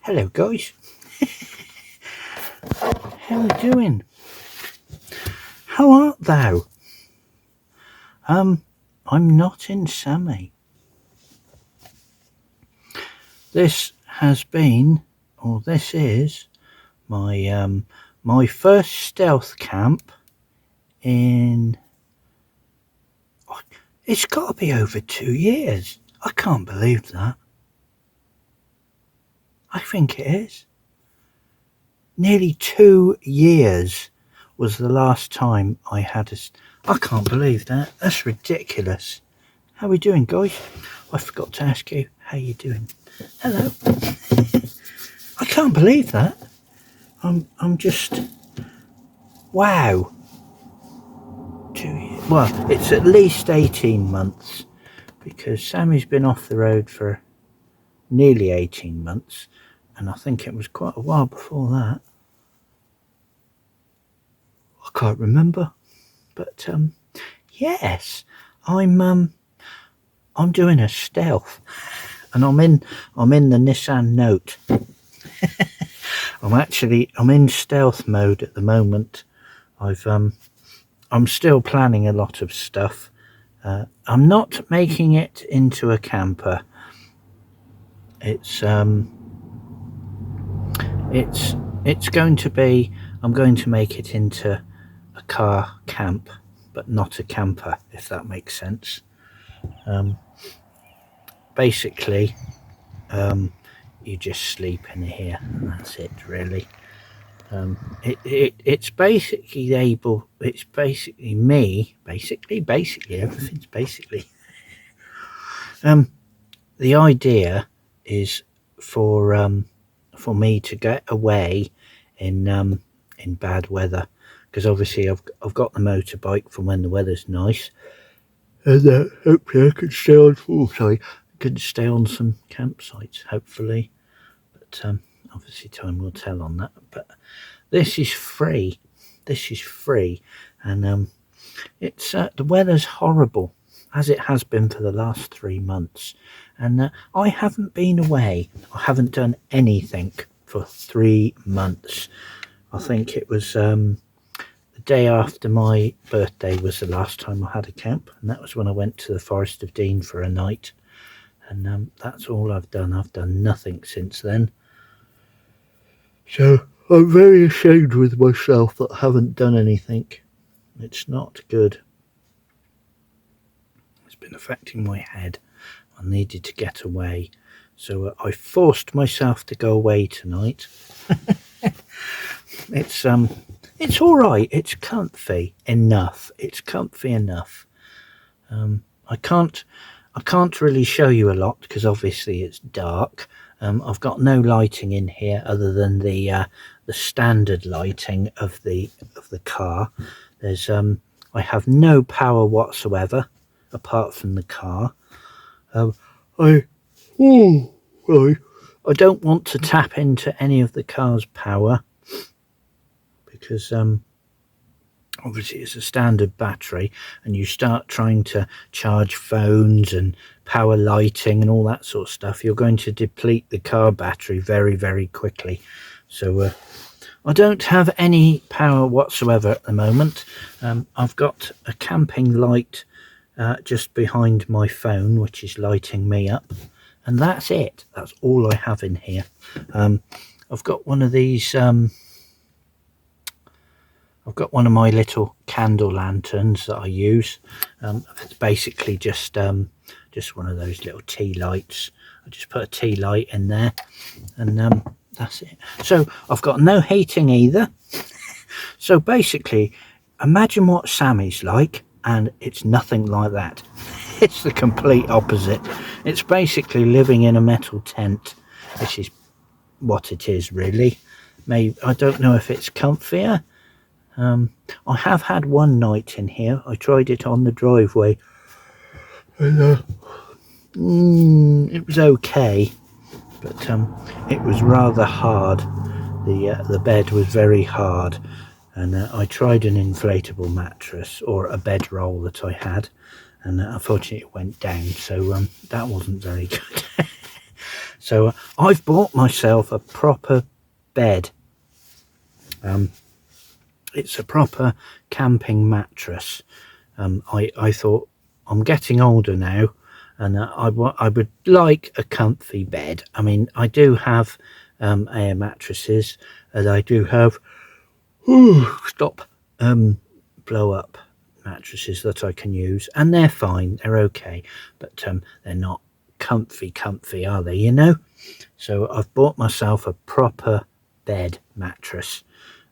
Hello guys, how are you doing? How art thou? I'm not in Sammy. This has been, or this is, my first stealth camp in, it's got to be over 2 years. I can't believe that. I think it is. Nearly 2 years was the last time I had I can't believe that. That's ridiculous. How are we doing, guys? I forgot to ask you how you doing. Hello. I can't believe that. I'm just, wow. 2 years. Well, it's at least 18 months because Sammy's been off the road for nearly 18 months, and I think it was quite a while before that. I can't remember, but yes, I'm doing a stealth, and I'm in the Nissan Note. I'm in stealth mode at the moment. I'm still planning a lot of stuff. I'm not making it into a camper. It's going to be, I'm going to make it into a car camp, but not a camper, if that makes sense. Basically, you just sleep in here, and that's it, really. It's basically it's basically me, basically everything's basically. The idea is for me to get away in bad weather, because obviously I've got the motorbike for when the weather's nice, and hopefully I can stay on some campsites, hopefully, but obviously time will tell on that. But this is free, and it's the weather's horrible, as it has been for the last 3 months, and I haven't been away. I haven't done anything for 3 months. I think it was the day after my birthday was the last time I had a camp, and that was when I went to the Forest of Dean for a night, and that's all I've done. I've done nothing since then, so I'm very ashamed with myself that I haven't done anything. It's not good. It's been affecting my head. I needed to get away, so I forced myself to go away tonight. It's all right. It's comfy enough. I can't really show you a lot because obviously it's dark. I've got no lighting in here other than the standard lighting of the car. There's I have no power whatsoever apart from the car. I don't want to tap into any of the car's power because obviously it's a standard battery, and you start trying to charge phones and power lighting and all that sort of stuff, you're going to deplete the car battery very, very quickly. So I don't have any power whatsoever at the moment. I've got a camping light just behind my phone, which is lighting me up, and that's it. That's all I have in here. I've got one of these I've got one of my little candle lanterns that I use. It's basically just one of those little tea lights. I just put a tea light in there, and that's it. So I've got no heating either. So basically, imagine what Sammy's like, and it's nothing like that. It's the complete opposite. It's basically living in a metal tent, which is what it is, really. Maybe, I don't know if it's comfier. I have had one night in here. I tried it on the driveway, and it was okay, but it was rather hard. The bed was very hard, and I tried an inflatable mattress or a bedroll that I had, and unfortunately it went down, so that wasn't very good. So I've bought myself a proper bed. It's a proper camping mattress. I thought, I'm getting older now, and I would like a comfy bed. I mean, I do have air mattresses, and I do have blow up mattresses that I can use, and they're fine, they're okay, but they're not comfy, are they, you know? So I've bought myself a proper bed mattress.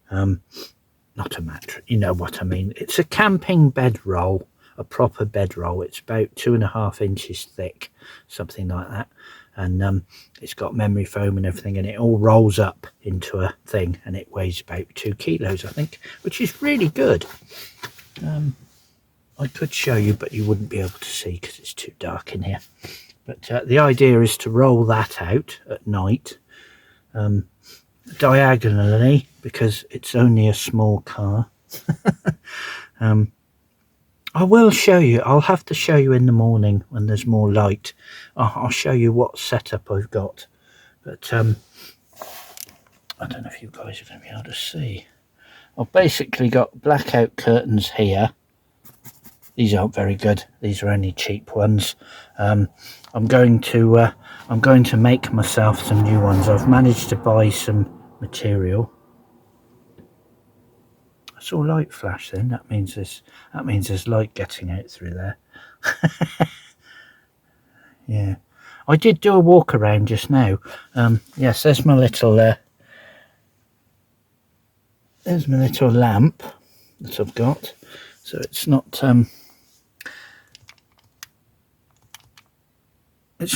Not a mattress, you know what I mean. It's a camping bed roll, a proper bed roll. It's about 2.5 inches thick, something like that, and it's got memory foam and everything, and it all rolls up into a thing, and it weighs about 2 kilos, I think, which is really good. I could show you, but you wouldn't be able to see because it's too dark in here. But the idea is to roll that out at night, diagonally, because it's only a small car. I will show you. I'll have to show you in the morning when there's more light. I'll show you what setup I've got. But I don't know if you guys are going to be able to see. I've basically got blackout curtains here. These aren't very good. These are only cheap ones. I'm going to make myself some new ones. I've managed to buy some material. I saw light flash then. That means there's light getting out through there. Yeah, I did do a walk around just now. Yes, there's my little lamp that I've got. So it's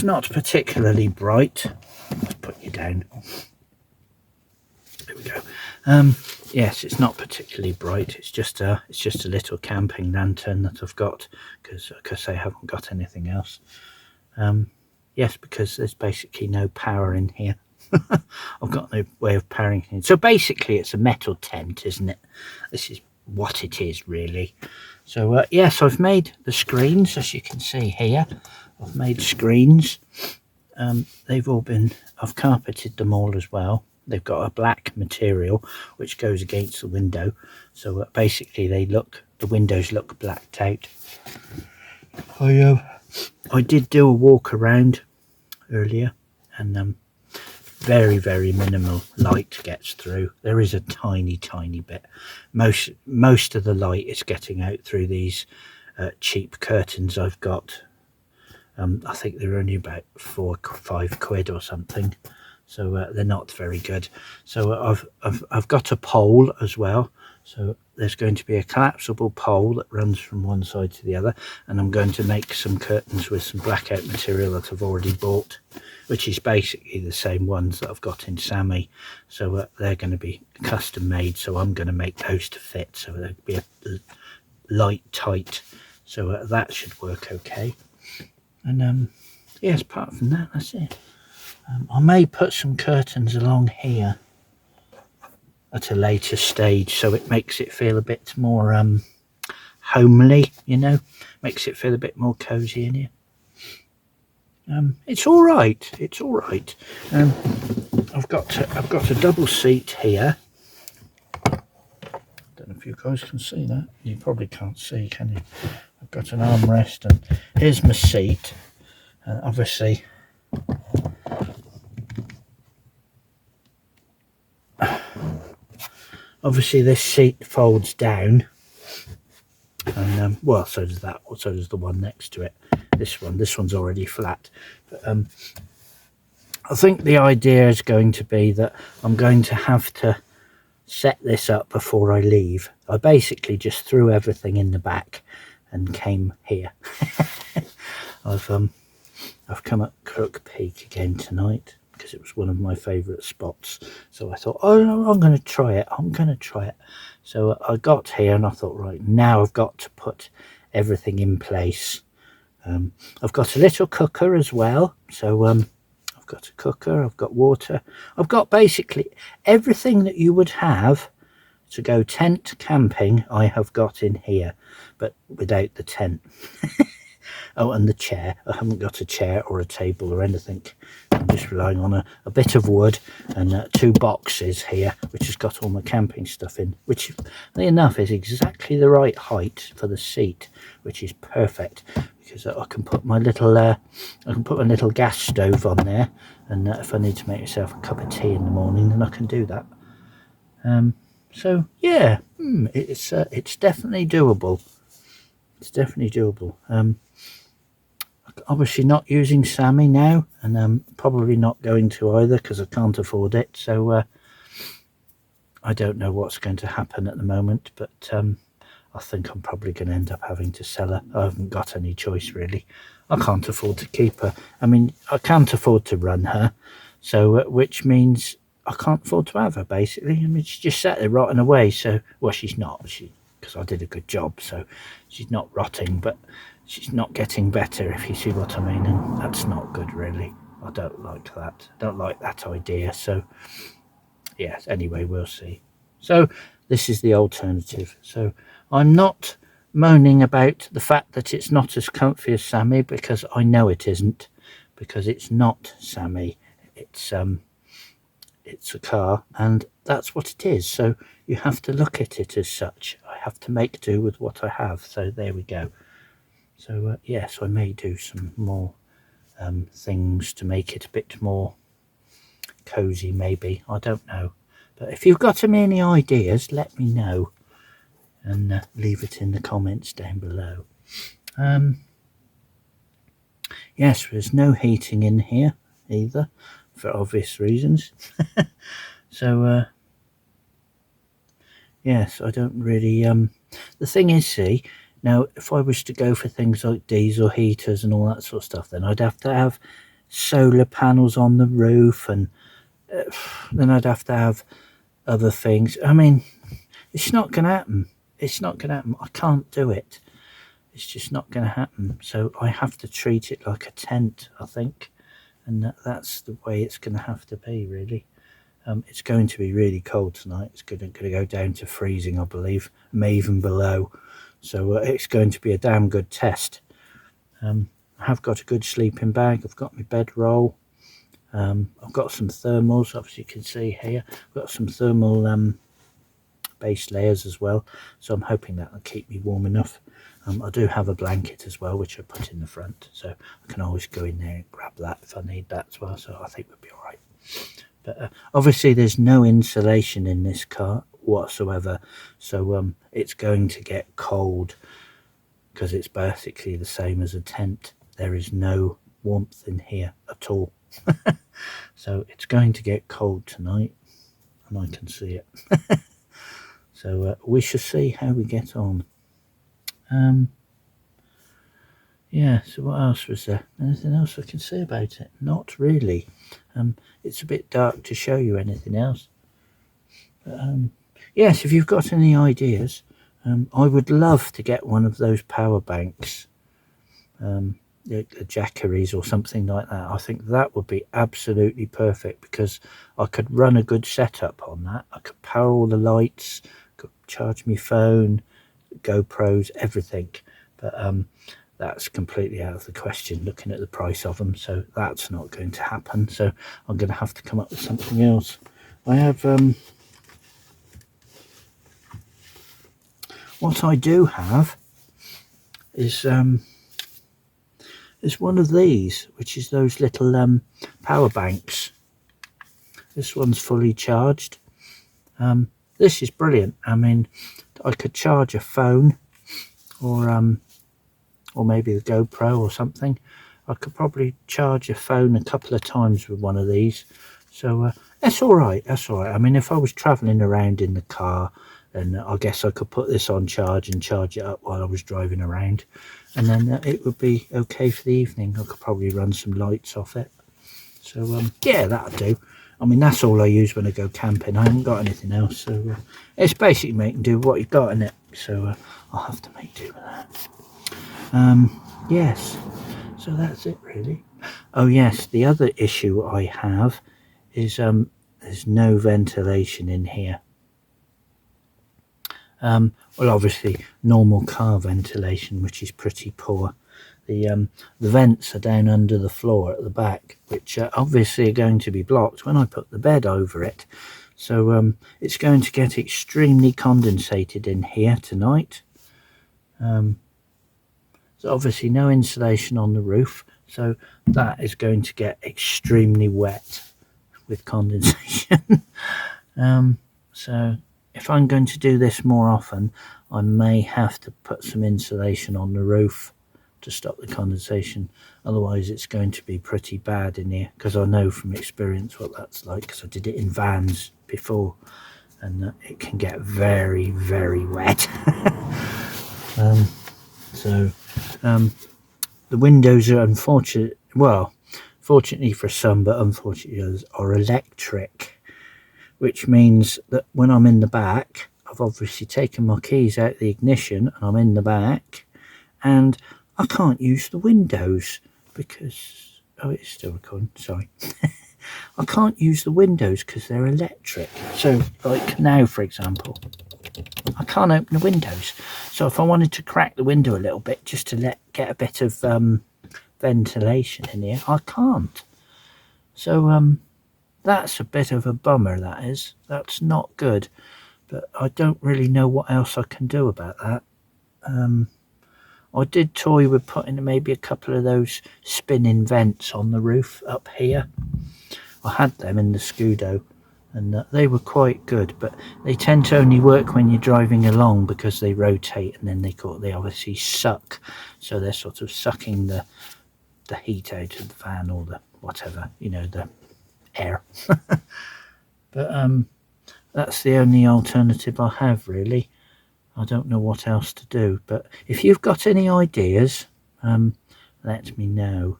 not particularly bright. Let's put you down. There we go. Yes, it's not particularly bright. It's just a little camping lantern that I've got because I haven't got anything else. Yes, because there's basically no power in here. I've got no way of powering it. So basically, it's a metal tent, isn't it? This is what it is, really. So yes, I've made the screens, as you can see here. I've made screens. They've all been. I've carpeted them all as well. They've got a black material which goes against the window, so basically the windows look blacked out. I did do a walk around earlier, and very, very minimal light gets through. There is a tiny bit. Most of the light is getting out through these cheap curtains I've got. I think they're only about 4 or 5 quid or something. So they're not very good. So I've got a pole as well. So there's going to be a collapsible pole that runs from one side to the other, and I'm going to make some curtains with some blackout material that I've already bought, which is basically the same ones that I've got in Sammy. So they're going to be custom made. So I'm going to make those to fit. So they'll be a light tight. So that should work okay. And yes, apart from that, that's it. I may put some curtains along here at a later stage, so it makes it feel a bit more homely, you know, makes it feel a bit more cozy in here. It's all right. It's all right. I've got a double seat here. Don't know if you guys can see that. You probably can't see, can you? I've got an armrest, and here's my seat. Obviously this seat folds down, and well, so does that. So does the one next to it. This one's already flat. But I think the idea is going to be that I'm going to have to set this up before I leave. I basically just threw everything in the back and came here. I've come at Crook Peak again tonight because it was one of my favourite spots. So I thought, oh no, I'm going to try it. So I got here and I thought, right, now I've got to put everything in place. I've got a little cooker as well. So I've got a cooker, I've got water. I've got basically everything that you would have to go tent camping. I have got in here, but without the tent. Oh, and the chair. I haven't got a chair or a table or anything. I'm just relying on a bit of wood and 2 boxes here, which has got all my camping stuff in, which, funny enough, is exactly the right height for the seat, which is perfect, because I can put my little gas stove on there, and if I need to make myself a cup of tea in the morning, then I can do that. So yeah, it's definitely doable. It's definitely doable. Obviously not using Sammy now, and probably not going to either, because I can't afford it. So I don't know what's going to happen at the moment, but I think I'm probably going to end up having to sell her. I haven't got any choice, really. I can't afford to keep her. I mean, I can't afford to run her, so which means I can't afford to have her, basically. I mean, she's just sat there rotting away. So, well, she's not, because I did a good job, so she's not rotting, but she's not getting better, if you see what I mean, and that's not good, really. I don't like that. I don't like that idea. So yes, anyway, we'll see. So this is the alternative. So I'm not moaning about the fact that it's not as comfy as Sammy, because I know it isn't, because it's not Sammy. It's a car, and that's what it is. So you have to look at it as such. I have to make do with what I have. So there we go. So yes, I may do some more things to make it a bit more cozy, maybe. I don't know. But if you've got any ideas, let me know, and leave it in the comments down below. Yes, there's no heating in here either, for obvious reasons. So yes, I don't really the thing is, see, now if I was to go for things like diesel heaters and all that sort of stuff, then I'd have to have solar panels on the roof, and then I'd have to have other things. I mean, it's not going to happen. It's not going to happen. I can't do it. It's just not going to happen. So I have to treat it like a tent, I think, and that's the way it's going to have to be, really. It's going to be really cold tonight. It's going to go down to freezing, I believe, may even below. So it's going to be a damn good test. I have got a good sleeping bag. I've got my bedroll. I've got some thermals, obviously you can see here. I've got some thermal base layers as well, so I'm hoping that will keep me warm enough. I do have a blanket as well, which I put in the front, so I can always go in there and grab that if I need that as well, so I think we'll be all right. But obviously there's no insulation in this car whatsoever, so it's going to get cold, because it's basically the same as a tent. There is no warmth in here at all. So it's going to get cold tonight, and I can see it. So we shall see how we get on. Yeah, so what else was there? Anything else I can say about it? Not really. It's a bit dark to show you anything else. But yes, if you've got any ideas, I would love to get one of those power banks, the Jackeries or something like that. I think that would be absolutely perfect, because I could run a good setup on that. I could power all the lights, could charge my phone, GoPros, everything. But that's completely out of the question looking at the price of them, so that's not going to happen. So I'm going to have to come up with something else. I have what I do have is one of these, which is those little power banks. This one's fully charged. This is brilliant. I mean, I could charge a phone, or maybe the GoPro or something. I could probably charge a phone a couple of times with one of these. So that's all right. That's all right. I mean, if I was travelling around in the car, then I guess I could put this on charge and charge it up while I was driving around, and then it would be okay for the evening. I could probably run some lights off it. So yeah, that'll do. I mean, that's all I use when I go camping. I haven't got anything else, so it's basically making do with what you've got in it. So I'll have to make do with that. Yes, so that's it really. Oh yes, the other issue I have is there's no ventilation in here. Well, obviously normal car ventilation, which is pretty poor. the vents are down under the floor at the back, which obviously are going to be blocked when I put the bed over it. So it's going to get extremely condensated in here tonight. So obviously no insulation on the roof, so that is going to get extremely wet with condensation. So if I'm going to do this more often, I may have to put some insulation on the roof to stop the condensation. Otherwise it's going to be pretty bad in here, because I know from experience what that's like, because I did it in vans before, and it can get very, very wet. The windows are fortunately for some, but unfortunately others, are electric, which means that when I'm in the back, I've obviously taken my keys out of the ignition and I'm in the back, and I can't use the windows because, oh, it's still recording, sorry. I can't use the windows because they're electric. So like now, for example, I can't open the windows. So if I wanted to crack the window a little bit just to get a bit of ventilation in here, I can't. So that's a bit of a bummer, that is. That's not good, but I don't really know what else I can do about that. I did toy with putting maybe a couple of those spinning vents on the roof up here. I had them in the Scudo, and they were quite good, but they tend to only work when you're driving along because they rotate, and then they obviously suck, so they're sort of sucking the heat out of the van, or the whatever, you know, the air. But that's the only alternative I have, really. I don't know what else to do, but if you've got any ideas, let me know.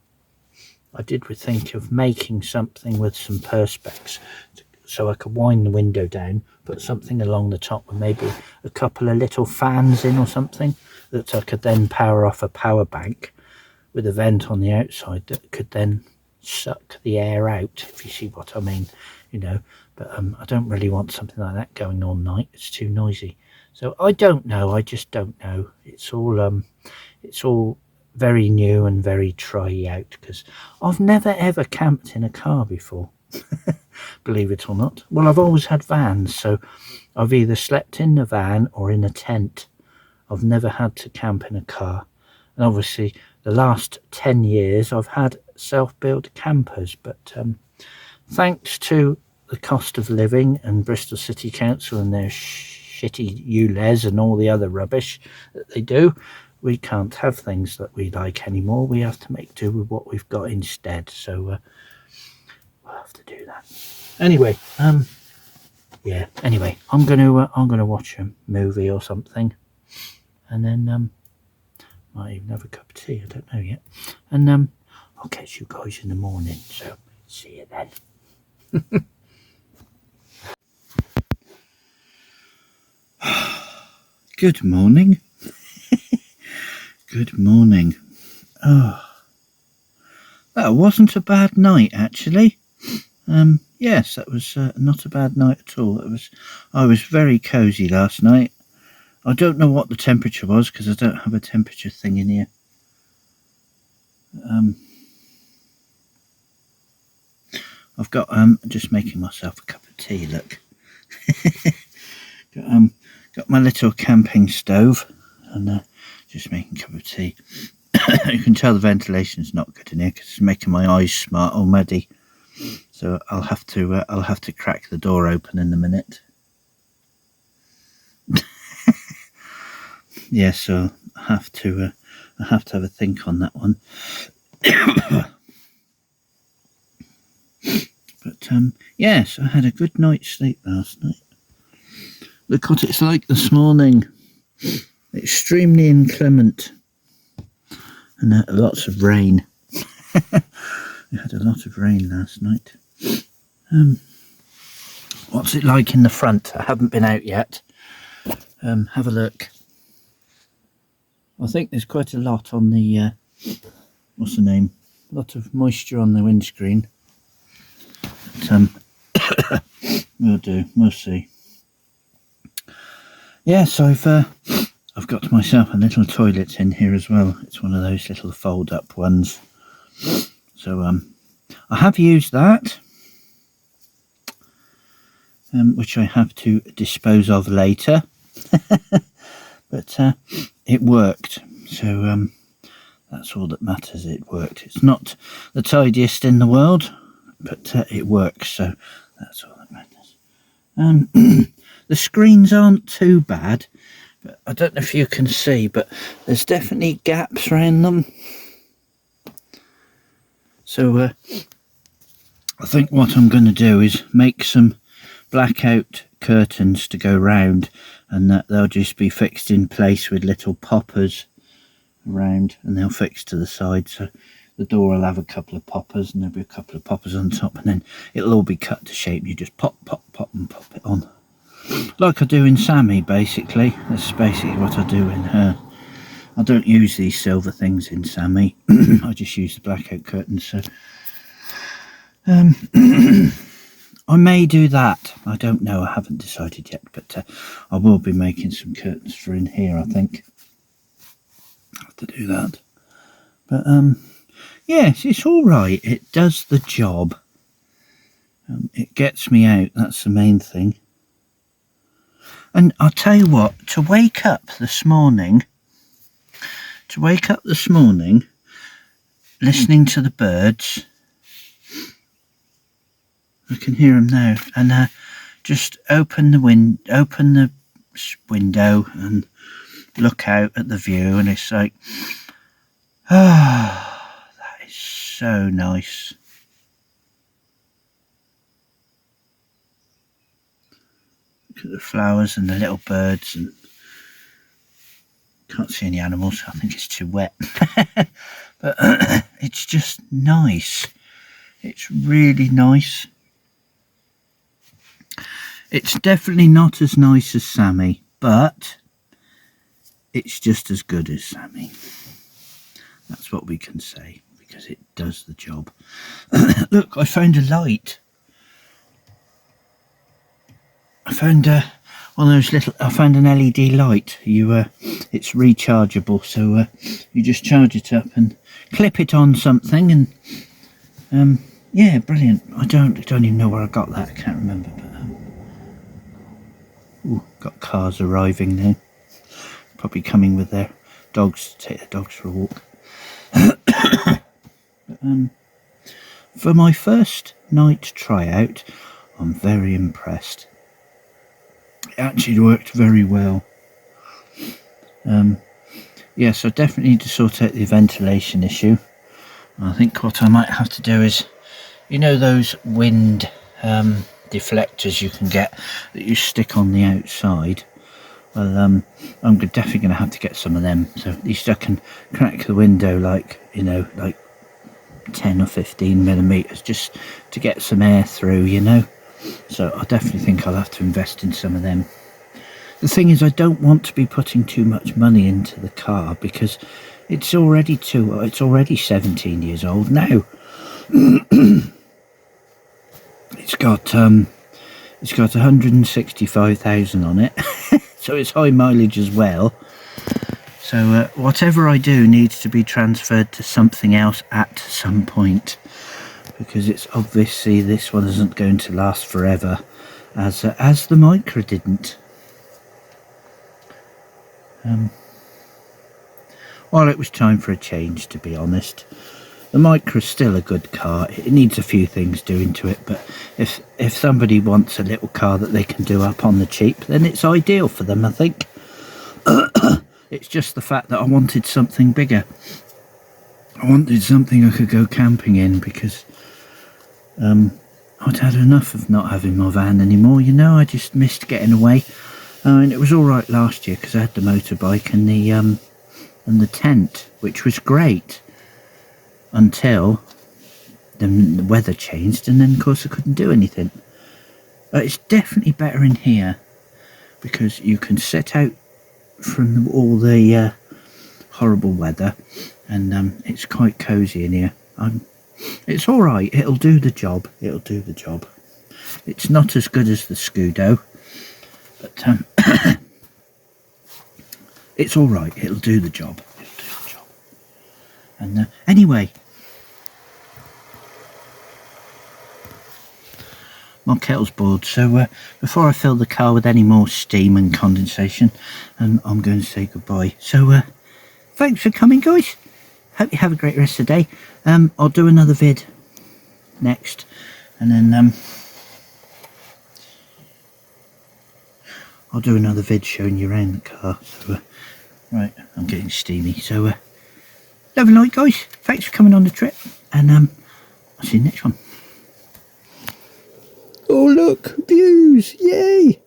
I did think of making something with some perspex, so I could wind the window down, put something along the top with maybe a couple of little fans in or something, that I could then power off a power bank with a vent on the outside that could then suck the air out, if you see what I mean, you know. But I don't really want something like that going all night. It's too noisy. So I don't know. I just don't know. It's all very new and very try out, because I've never ever camped in a car before. Believe it or not. Well, I've always had vans, so I've either slept in the van or in a tent. I've never had to camp in a car. And obviously the last 10 years I've had self-built campers, but thanks to the cost of living and Bristol City Council and their shitty ULEZ and all the other rubbish that they do, we can't have things that we like anymore. We have to make do with what we've got instead. So we'll have to do that. Anyway, yeah. Anyway, I'm gonna watch a movie or something, and then might even have a cup of tea. I don't know yet. And I'll catch you guys in the morning. So see you then. Good morning. Good morning. Oh, that wasn't a bad night, actually. Yes, that was not a bad night at all. I was very cosy last night. I don't know what the temperature was because I don't have a temperature thing in here. I've got just making myself a cup of tea. Look, got my little camping stove and just making a cup of tea. You can tell the ventilation's not good in here because it's making my eyes smart already. So I'll have to crack the door open in a minute. Yeah, so I have to have a think on that one. But yes, I had a good night's sleep last night. Look what it's like this morning. Extremely inclement. And lots of rain. We had a lot of rain last night. What's it like in the front? I haven't been out yet. Have a look. I think there's quite a lot on the what's the name? A lot of moisture on the windscreen. But, we'll see. Yes, I've got myself a little toilet in here as well. It's one of those little fold up ones. So I have used that, which I have to dispose of later. But it worked. So that's all that matters. It worked. It's not the tidiest in the world, but it works. So that's all that matters. The screens aren't too bad. But I don't know if you can see, but there's definitely gaps around them. So I think what I'm going to do is make some blackout curtains to go round, and that they'll just be fixed in place with little poppers around, and they'll fix to the side. So the door will have a couple of poppers, and there'll be a couple of poppers on top, and then it'll all be cut to shape. You just pop, pop, pop, and pop it on, like I do in Sammy. Basically, that's basically what I do in her. I don't use these silver things in Sammy. I just use the blackout curtains. So I may do that. I don't know. I haven't decided yet, but I will be making some curtains for in here, I think. I have to do that. But yes, it's all right. It does the job. It gets me out. That's the main thing. And I'll tell you what, to wake up this morning, listening to the birds, I can hear them now, and just open the window and look out at the view, and it's like, that is so nice. Look at the flowers and the little birds, and can't see any animals. I think it's too wet. But it's just nice. It's really nice. It's definitely not as nice as Sammy, but it's just as good as Sammy. That's what we can say, because it does the job. Look, I found a light. I found one of those little. I found an LED light. It's rechargeable, so you just charge it up and clip it on something, and yeah, brilliant. I don't even know where I got that. I can't remember. But ooh, got cars arriving now. Probably coming with their dogs to take their dogs for a walk. But, for my first night tryout, I'm very impressed. It actually worked very well. Yes, I definitely need to sort out the ventilation issue. I think what I might have to do is, you know, those wind deflectors you can get that you stick on the outside. Well, I'm definitely going to have to get some of them, so at least I can crack the window, like, you know, like 10 or 15 millimeters, just to get some air through, you know. So I definitely think I'll have to invest in some of them. The thing is, I don't want to be putting too much money into the car, because it's already 17 years old now. It's got 165,000 on it. So it's high mileage as well. So whatever I do needs to be transferred to something else at some point, because it's obviously this one isn't going to last forever, as the Micra didn't. Well, it was time for a change, to be honest. The Micra's still a good car. It needs a few things doing to it, but if somebody wants a little car that they can do up on the cheap, then it's ideal for them, I think. It's just the fact that I wanted something bigger. I wanted something I could go camping in, because I'd had enough of not having my van anymore, you know. I just missed getting away. And it was all right last year, because I had the motorbike and the tent, which was great. Until the weather changed, and then of course I couldn't do anything. It's definitely better in here, because you can sit out from all the horrible weather, and it's quite cosy in here. It's all right. It'll do the job. It's not as good as the Scudo, but it's all right. It'll do the job. And anyway, my kettle's boiled, so before I fill the car with any more steam and condensation, I'm going to say goodbye. So thanks for coming, guys. Hope you have a great rest of the day. I'll do another vid next, and then I'll do another vid showing you around the car. So right, I'm getting steamy. So love and light, guys. Thanks for coming on the trip, and I'll see you next one. Oh look, views, yay!